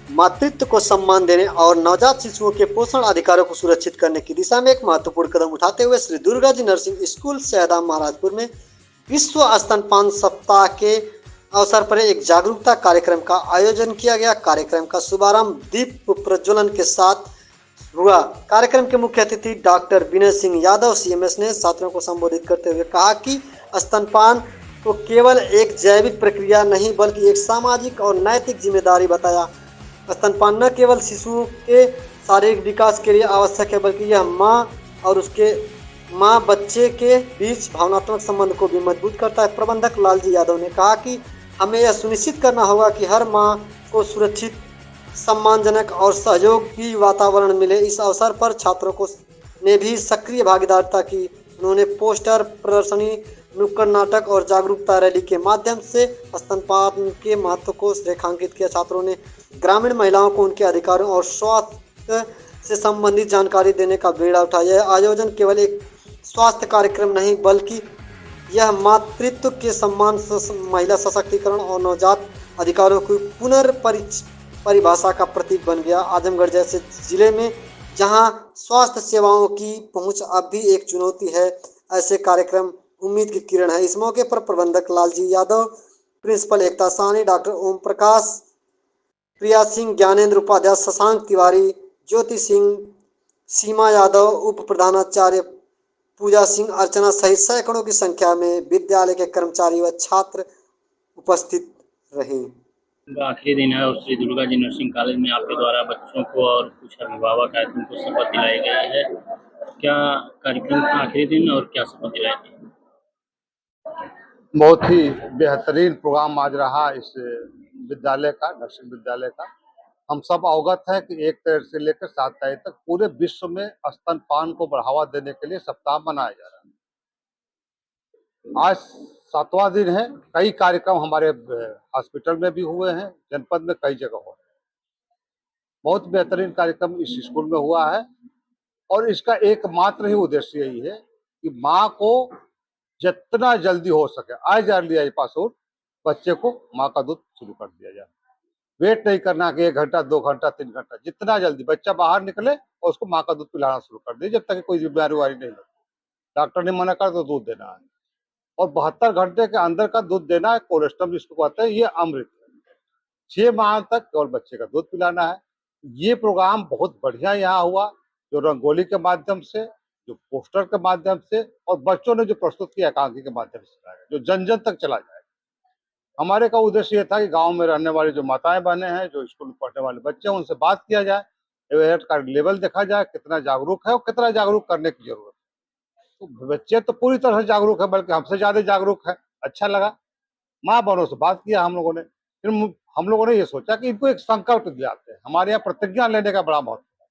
मातृत्व को सम्मान देने और नवजात शिशुओं के पोषण अधिकारों को सुरक्षित करने की दिशा में एक महत्वपूर्ण कदम उठाते हुए श्री दुर्गा जी नर्सिंग स्कूल सहदाम महाराजपुर में विश्व स्तनपान सप्ताह के अवसर पर एक जागरूकता कार्यक्रम का आयोजन किया गया। कार्यक्रम का शुभारंभ दीप प्रज्वलन के साथ हुआ। कार्यक्रम के मुख्य अतिथि डॉक्टर विनय सिंह यादव सीएमएस ने छात्रों को संबोधित करते हुए कहा कि स्तनपान को केवल एक जैविक प्रक्रिया नहीं बल्कि एक सामाजिक और नैतिक जिम्मेदारी बताया। स्तनपान न केवल शिशु के शारीरिक विकास के लिए आवश्यक है बल्कि यह माँ बच्चे के बीच भावनात्मक संबंध को भी मजबूत करता है। प्रबंधक लालजी यादव ने कहा कि हमें यह सुनिश्चित करना होगा कि हर माँ को सुरक्षित, सम्मानजनक और सहयोगी वातावरण मिले। इस अवसर पर छात्रों को ने भी सक्रिय भागीदारिता की। उन्होंने पोस्टर प्रदर्शनी, नुक्कड़ नाटक और जागरूकता रैली के माध्यम से स्तनपान के महत्व को रेखांकित किया। छात्रों ने ग्रामीण महिलाओं को उनके अधिकारों और स्वास्थ्य से संबंधित जानकारी देने का बीड़ा उठाया। यह आयोजन केवल एक स्वास्थ्य कार्यक्रम नहीं बल्कि यह मातृत्व के सम्मान, महिला सशक्तिकरण और नवजात अधिकारों की पुनर्परिभाषा का प्रतीक बन गया। आजमगढ़ जैसे जिले में जहां स्वास्थ्य सेवाओं की पहुंच अब भी एक चुनौती है, ऐसे कार्यक्रम उम्मीद की किरण है। इस मौके पर प्रबंधक लालजी यादव, प्रिंसिपल एकता साहनी, डॉक्टर ओम प्रकाश, प्रिया सिंह, ज्ञानेंद्र उपाध्याय, शशांक तिवारी, ज्योति सिंह, सीमा यादव, उप प्रधानाचार्य पूजा सिंह, अर्चना सहित सैकड़ों की संख्या में विद्यालय के कर्मचारी व छात्र उपस्थित रहे। आखिरी दिन है और श्री दुर्गा जी नर्सिंग कॉलेज में आपके द्वारा बच्चों को और कुछ अभिभावक आए थे, उनको शपथ दिलाई गई है। क्या कार्यक्रम का आखिरी दिन और क्या शपथ दिलाई गई? बहुत ही बेहतरीन प्रोग्राम आज रहा इस विद्यालय का, नर्सिंग विद्यालय का। हम सब अवगत है कि 1 तारीख से लेकर 7 तारीख तक पूरे विश्व में स्तनपान को बढ़ावा देने के लिए सप्ताह मनाया जा रहा है। आज 7वां दिन है। कई कार्यक्रम हमारे हॉस्पिटल में भी हुए हैं, जनपद में कई जगह हुए हैं। बहुत बेहतरीन कार्यक्रम इस स्कूल में हुआ है और इसका एकमात्र ही उद्देश्य यही है कि माँ को जितना जल्दी हो सके आज अर्ली एज पॉसिबल बच्चे को माँ का दूध शुरू कर दिया जाए। वेट नहीं करना कि 1 घंटा, 2 घंटा, 3 घंटा, जितना जल्दी बच्चा बाहर निकले और उसको माँ का दूध पिलाना शुरू कर दिए, जब तक कोई जिम्मेदारी वारी नहीं लगती। डॉक्टर ने मना कर तो दूध देना है और 72 घंटे के अंदर का दूध देना है। कोलेस्ट्रॉल जिसको कहते हैं, ये अमृत है। 6 माह तक केवल बच्चे का दूध पिलाना है। ये प्रोग्राम बहुत बढ़िया यहाँ हुआ, जो रंगोली के माध्यम से, जो पोस्टर के माध्यम से और बच्चों ने जो प्रस्तुत किया एकांकी के माध्यम से, जो जन जन तक चला जाए। हमारे का उद्देश्य ये था कि गांव में रहने वाली जो माताएं बहनें हैं, जो स्कूल में पढ़ने वाले बच्चे हैं, उनसे बात किया जाए, अवेयरनेस का लेवल देखा जाए, कितना जागरूक है और कितना जागरूक करने की जरूरत है। तो बच्चे तो पूरी तरह से जागरूक है, बल्कि हमसे ज्यादा जागरूक है। अच्छा लगा। माँ बहनों से बात किया हम लोगों ने। फिर हम लोगों ने ये सोचा कि इनको एक संकल्प दिलाते हैं। हमारे यहाँ प्रतिज्ञा लेने का बड़ा महत्व है।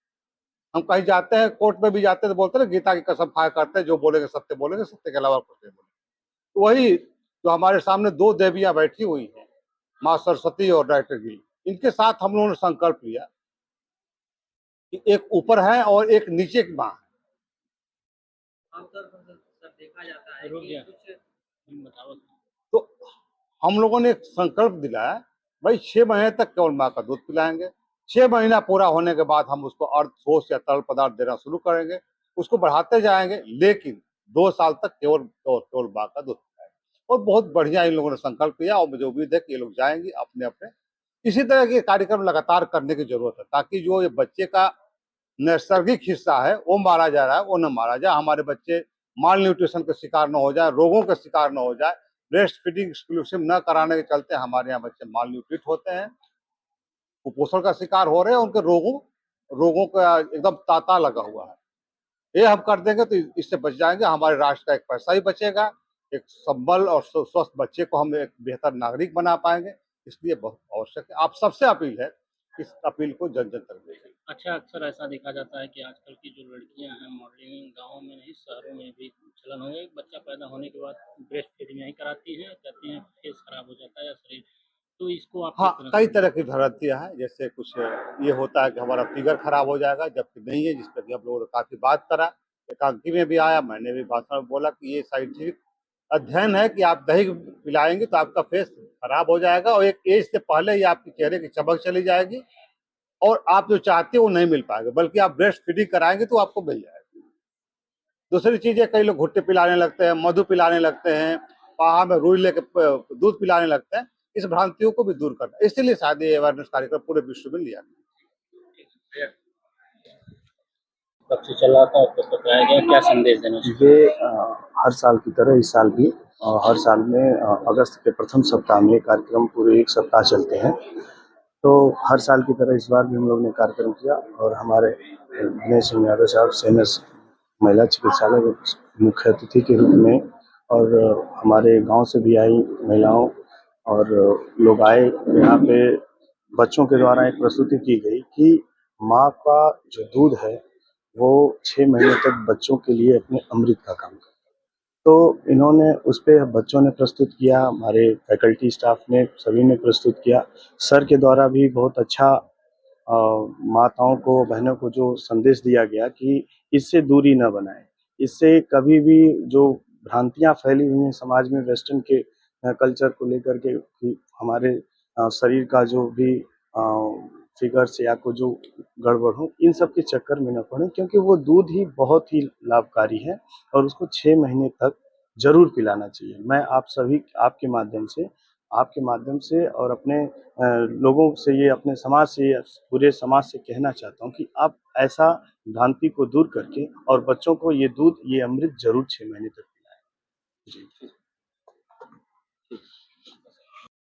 हम कहीं जाते हैं, कोर्ट में भी जाते हैं तो बोलते हैं गीता की कसम खाया करते हैं, जो बोलेंगे सत्य बोलेंगे, सत्य के अलावा कुछ नहीं बोलेंगे। तो वही जो हमारे सामने 2 देवियां बैठी हुई हैं, माँ सरस्वती और डॉक्टर गिरी, इनके साथ हम लोगों ने संकल्प लिया कि एक ऊपर है और एक नीचे की माँ है। आमतौर पर सर देखा जाता है कि कुछ तो हम लोगों ने एक संकल्प दिलाया, भाई 6 महीने तक केवल माँ का दूध पिलाएंगे। 6 महीना पूरा होने के बाद हम उसको अर्ध ठोस या तरल पदार्थ देना शुरू करेंगे, उसको बढ़ाते जाएंगे, लेकिन 2 साल तक केवल केवल माँ का दूध पिलाएंगे। और बहुत बढ़िया इन लोगों ने संकल्प लिया और मुझे उम्मीद है कि ये लोग जाएंगे अपने अपने। इसी तरह के कार्यक्रम लगातार करने की जरूरत है, ताकि जो ये बच्चे का नैसर्गिक हिस्सा है वो मारा जा रहा है, वो न मारा जाए। हमारे बच्चे माल न्यूट्रिशन के शिकार न हो जाए, रोगों के शिकार न हो जाए। ब्रेस्ट फीडिंग एक्सक्लूसिव न कराने के चलते हमारे यहाँ बच्चे माल न्यूट्रिट होते हैं, कुपोषण का शिकार हो रहे हैं, उनके रोगों का एकदम तांता लगा हुआ है। ये हम कर देंगे तो इससे बच जाएंगे। हमारे राष्ट्र का एक पैसा ही बचेगा, एक संबल और स्वस्थ बच्चे को हम एक बेहतर नागरिक बना पाएंगे। इसलिए बहुत आवश्यक है। आप सबसे अपील है, इस अपील को जन जन तक भेजें। अच्छा, अक्सर ऐसा देखा जाता है कि आजकल की जो लड़कियां हैं मॉडलिंग गाँव में नहीं शहरों में भी चलन हो गया। बच्चा पैदा होने के बाद ब्रेस्ट फीडिंग नहीं कराती हैं, कहती हैं फेस खराब हो जाता है या शरीर, तो इसको आप किस हाँ, तरह कई से? तरह की भ्रांतियाँ हैं। जैसे कुछ ये होता है कि हमारा फिगर खराब हो जाएगा, जबकि नहीं है, जिस पर कि हम लोगों ने काफी बात करा। एकांकी में भी आया, मैंने भी भाषण में बोला कि ये साइंटिफिक अध्ययन है कि आप दही पिलाएंगे तो आपका फेस खराब हो जाएगा और एक एज से पहले ही आपके चेहरे की चमक चली जाएगी और आप जो चाहते हो वो नहीं मिल पाएगा, बल्कि आप ब्रेस्ट फीडिंग कराएंगे तो आपको मिल जाएगा। दूसरी चीज है, कई लोग घुट्टे पिलाने लगते हैं, मधु पिलाने लगते हैं, पाहा में रुई लेके दूध पिलाने लगते हैं। इस भ्रांतियों को भी दूर करना, इसीलिए शायद ये अवेयरनेस कार्यक्रम पूरे विश्व में लिया गया। कब से चल रहा था, उसको बताया गया, क्या संदेश देना चाहिए? ये हर साल की तरह इस साल भी हर साल में अगस्त के प्रथम सप्ताह में कार्यक्रम पूरे 1 सप्ताह चलते हैं। तो हर साल की तरह इस बार भी हम लोग ने कार्यक्रम किया और हमारे दिनेश सिंह यादव साहब सीएमएस महिला चिकित्सालय में मुख्य अतिथि के रूप में, और हमारे गांव से भी आई महिलाओं और लोग आए। यहाँ पे बच्चों के द्वारा एक प्रस्तुति की गई कि माँ का जो दूध है वो 6 महीने तक बच्चों के लिए अपने अमृत का काम करता है। तो इन्होंने उस पे बच्चों ने प्रस्तुत किया, हमारे फैकल्टी स्टाफ ने सभी ने प्रस्तुत किया। सर के द्वारा भी बहुत अच्छा माताओं को, बहनों को जो संदेश दिया गया कि इससे दूरी न बनाएं। इससे कभी भी जो भ्रांतियाँ फैली हुई हैं समाज में वेस्टर्न के कल्चर को लेकर के कि हमारे शरीर का जो भी फिगर्स या को जो गड़बड़ हो, इन सब के चक्कर में न पड़ें, क्योंकि वो दूध ही बहुत ही लाभकारी है और उसको 6 महीने तक ज़रूर पिलाना चाहिए। मैं आप सभी आपके माध्यम से और अपने लोगों से, ये अपने समाज से, पूरे समाज से कहना चाहता हूँ कि आप ऐसा भ्रांति को दूर करके और बच्चों को ये दूध, ये अमृत ज़रूर 6 महीने तक पिलाएँ। जी।